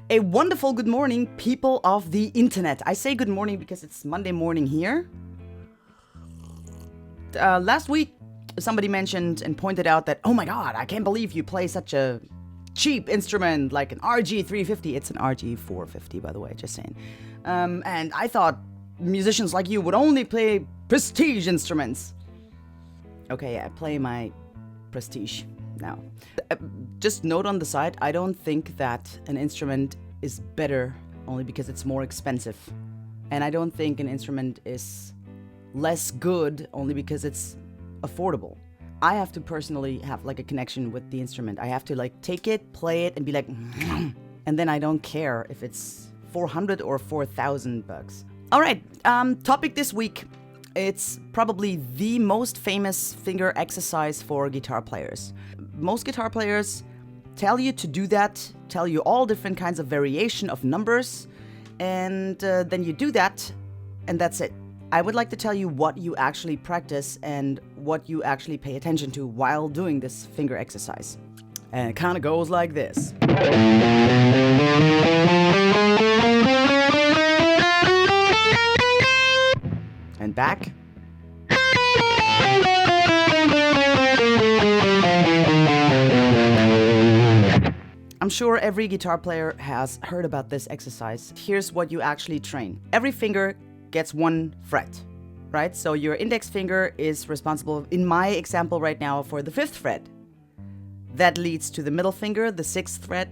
A wonderful good morning, people of the internet. I say good morning because it's Monday morning here. Last week, somebody mentioned and pointed out that, oh my god, I can't believe you play such a cheap instrument like an RG350. It's an RG450, by the way, just saying. And I thought musicians like you would only play prestige instruments. Okay, I play my prestige now. Just note on the side, I don't think that an instrument is better only because it's more expensive. And I don't think an instrument is less good only because it's affordable. I have to personally have like a connection with the instrument. I have to like take it, play it, and be like, and then I don't care if it's 400 or 4,000 bucks. All right, topic this week. It's probably the most famous finger exercise for guitar players. Most guitar players tell you to do that, tell you all different kinds of variation of numbers, and then you do that, and that's it. I would like to tell you what you actually practice and what you actually pay attention to while doing this finger exercise. And it kind of goes like this. And back. I'm sure every guitar player has heard about this exercise. Here's what you actually train. Every finger gets one fret, right? So your index finger is responsible, in my example right now, for the 5th fret. That leads to the middle finger, the 6th fret,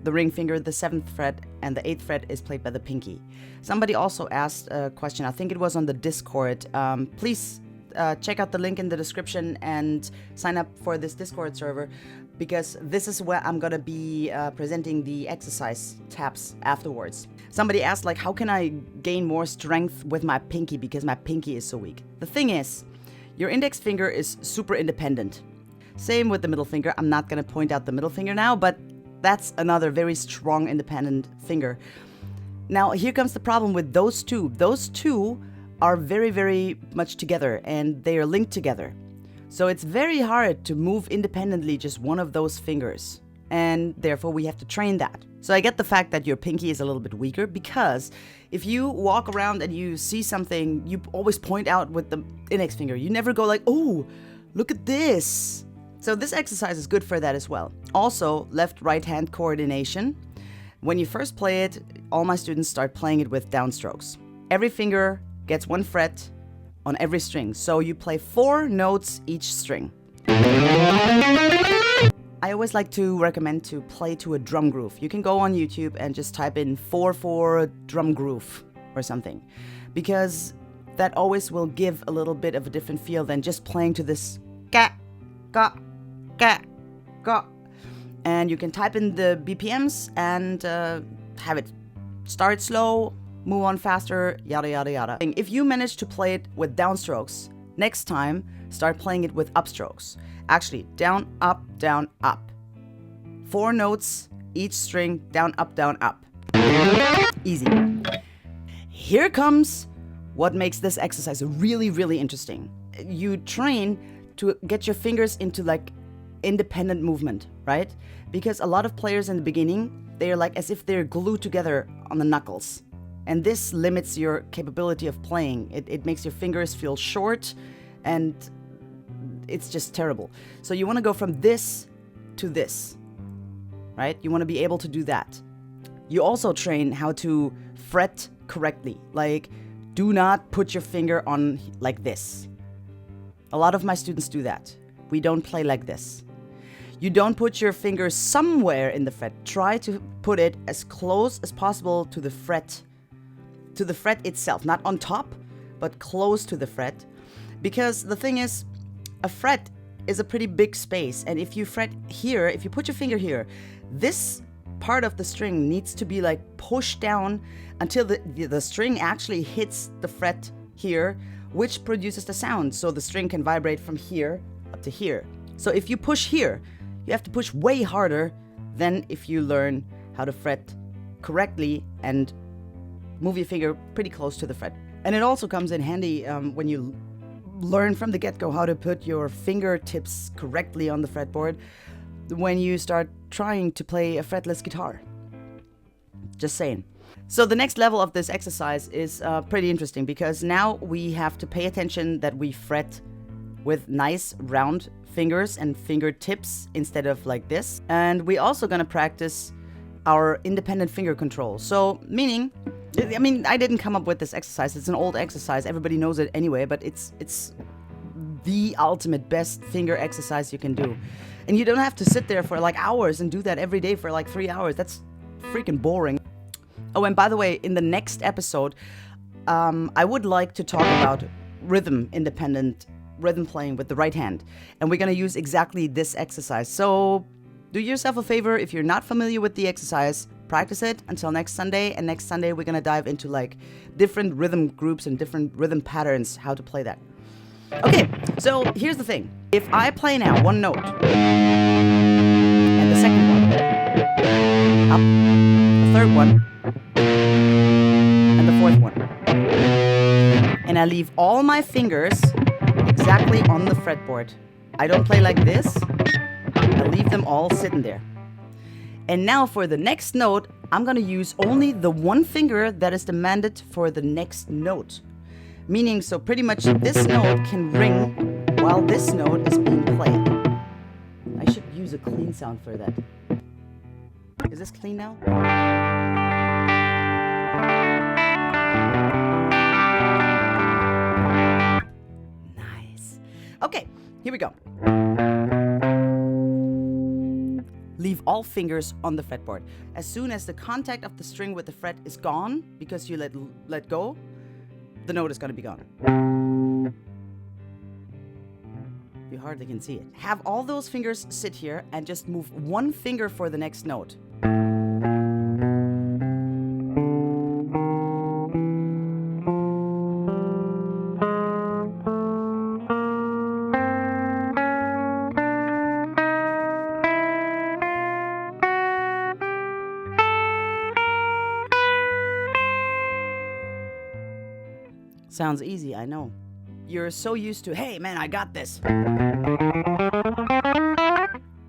the ring finger, the 7th fret, and the 8th fret is played by the pinky. Somebody also asked a question, I think it was on the Discord. Please check out the link in the description and sign up for this Discord server, because this is where I'm gonna be presenting the exercise taps afterwards. Somebody asked, like, how can I gain more strength with my pinky because my pinky is so weak? The thing is, your index finger is super independent. Same with the middle finger. I'm not gonna point out the middle finger now, but that's another very strong independent finger. Now, here comes the problem with those two. Those two are very, very much together, and they are linked together. So it's very hard to move independently just one of those fingers, and therefore we have to train that. So I get the fact that your pinky is a little bit weaker, because if you walk around and you see something, you always point out with the index finger. You never go like, oh, look at this. So this exercise is good for that as well. Also, left-right hand coordination. When you first play it, all my students start playing it with downstrokes. Every finger gets one fret on every string. So you play 4 notes each string. I always like to recommend to play to a drum groove. You can go on YouTube and just type in 4/4 drum groove or something, because that always will give a little bit of a different feel than just playing to this ga, ga, ga, ga. And you can type in the BPMs and have it start slow, move on faster, yada yada yada. If you manage to play it with downstrokes, next time start playing it with upstrokes. Actually, down, up, down, up. 4 notes each string, down, up, up. Easy. Here comes what makes this exercise really, really interesting. You train to get your fingers into like independent movement, right? Because a lot of players in the beginning, they are like as if they're glued together on the knuckles. And this limits your capability of playing. It makes your fingers feel short, and it's just terrible. So you want to go from this to this, right? You want to be able to do that. You also train how to fret correctly. Like, do not put your finger on like this. A lot of my students do that. We don't play like this. You don't put your finger somewhere in the fret. Try to put it as close as possible to the fret itself, not on top, but close to the fret. Because the thing is, a fret is a pretty big space, and if you fret here, if you put your finger here, this part of the string needs to be like pushed down until the string actually hits the fret here, which produces the sound, so the string can vibrate from here up to here. So if you push here, you have to push way harder than if you learn how to fret correctly and move your finger pretty close to the fret. And it also comes in handy when you learn from the get-go how to put your fingertips correctly on the fretboard when you start trying to play a fretless guitar. Just saying. So the next level of this exercise is pretty interesting because now we have to pay attention that we fret with nice round fingers and fingertips instead of like this. And we also gonna practice our independent finger control. So meaning, I mean, I didn't come up with this exercise. It's an old exercise. Everybody knows it anyway, but it's the ultimate best finger exercise you can do. And you don't have to sit there for like hours and do that every day for like 3 hours. That's freaking boring. Oh, and by the way, in the next episode, I would like to talk about independent rhythm playing with the right hand. And we're going to use exactly this exercise. So do yourself a favor. If you're not familiar with the exercise, practice it until next Sunday. And next Sunday, we're going to dive into like different rhythm groups and different rhythm patterns, how to play that. Okay, so here's the thing. If I play now one note, and the second one, up, the third one, and the fourth one, and I leave all my fingers exactly on the fretboard. I don't play like this. I leave them all sitting there. And now for the next note, I'm gonna use only the one finger that is demanded for the next note. Meaning, so pretty much this note can ring while this note is being played. I should use a clean sound for that. Is this clean now? Nice. Okay, here we go. Leave all fingers on the fretboard. As soon as the contact of the string with the fret is gone, because you let go, the note is going to be gone. You hardly can see it. Have all those fingers sit here and just move one finger for the next note. Sounds easy, I know. You're so used to, hey man, I got this.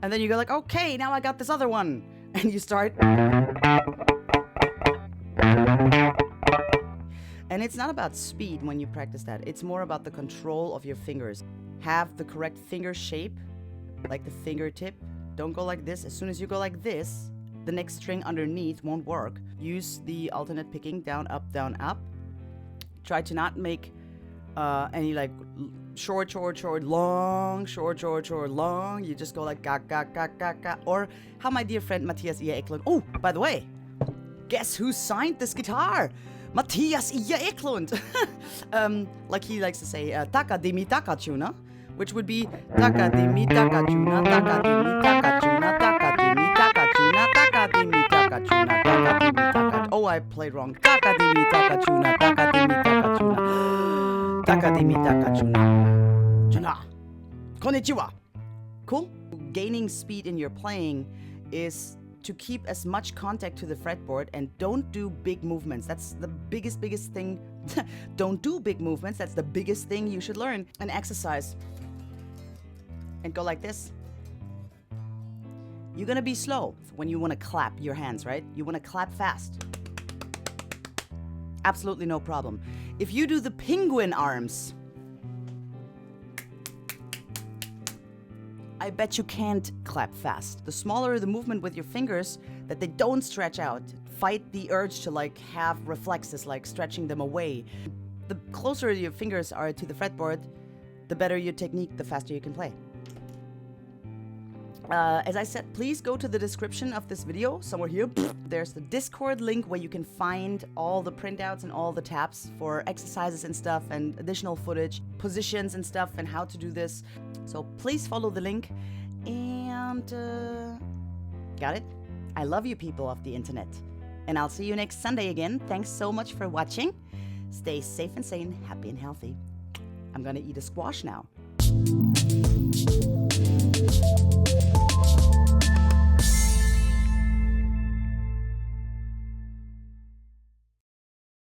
And then you go like, okay, now I got this other one. And you start. And it's not about speed when you practice that. It's more about the control of your fingers. Have the correct finger shape, like the fingertip. Don't go like this. As soon as you go like this, the next string underneath won't work. Use the alternate picking, down, up, Try to not make any like short, long, short, long. You just go like ga, ga, ga, ga, ga. Or how my dear friend Matthias Ia Eklund. Oh, by the way, guess who signed this guitar? Matthias Ia Eklund. Like he likes to say, taka de mi taka tuna, which would be taka de mi taka tuna, taka de mi taka tuna, taka de mi taka tuna, taka de mi taka tuna, taka de mi taka. Oh, I played wrong. Taka de mi taka tuna, taka de mi taka tuna, taka de mi taka tuna. Tuna. Konnichiwa. Cool. Gaining speed in your playing is to keep as much contact to the fretboard and don't do big movements. That's the biggest thing. Don't do big movements. That's the biggest thing you should learn. An exercise. And go like this. You're gonna be slow when you wanna clap your hands, right? You wanna clap fast. Absolutely no problem. If you do the penguin arms, I bet you can't clap fast. The smaller the movement with your fingers, that they don't stretch out. Fight the urge to like have reflexes, like stretching them away. The closer your fingers are to the fretboard, the better your technique, the faster you can play. As I said, please go to the description of this video, somewhere here. There's the Discord link where you can find all the printouts and all the tabs for exercises and stuff and additional footage, positions and stuff and how to do this. So please follow the link and got it? I love you people of the internet. And I'll see you next Sunday again. Thanks so much for watching. Stay safe and sane, happy and healthy. I'm gonna eat a squash now.